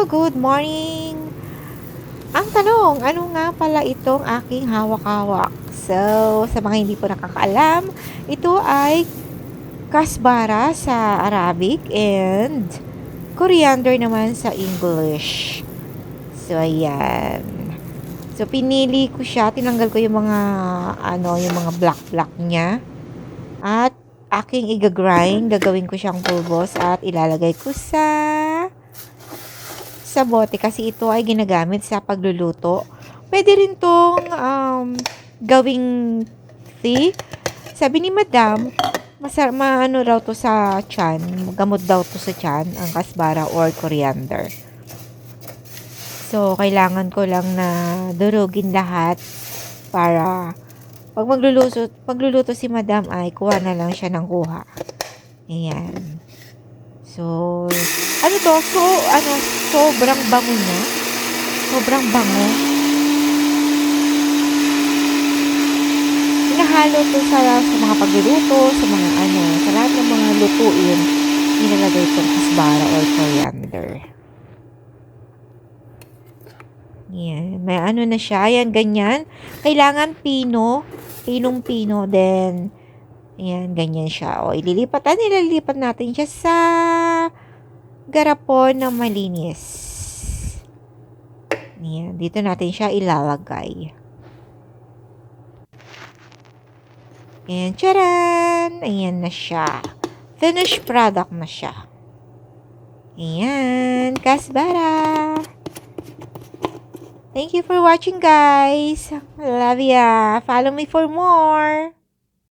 good morning! Ang tanong, ano nga pala itong aking hawak-hawak? So, sa mga hindi po nakakaalam, ito ay kasbara sa Arabic and coriander naman sa English. So, ayan. So, pinili ko siya, tinanggal ko yung mga, yung mga black-black niya. At aking gagawin ko siyang pulbos at ilalagay ko sa bote kasi ito ay ginagamit sa pagluluto. Pwede rin tong gawing tea. Sabi ni Madam, maano raw to sa tiyan, gamot daw to sa tiyan, ang kasbara or coriander. So, kailangan ko lang na durugin lahat para pag magluluto si Madam ay kuha na lang siya ng kuha. Ayan. So, sobrang bango niya. Sobrang bango. Hinahalo to sa mga pagluluto, sa mga sa lahat ng mga lutuin, nilalagay itong kasbara or coriander. Yan. May na siya. Yan, ganyan. Kailangan pinong-pino, then ayan, ganyan siya. O, nililipat natin siya sa garapon na malinis. Ayan, dito natin siya ilalagay. Ayan, charan! Ayan na siya. Finished product na siya. Ayan, kasbara! Thank you for watching, guys. Love ya. Follow me for more.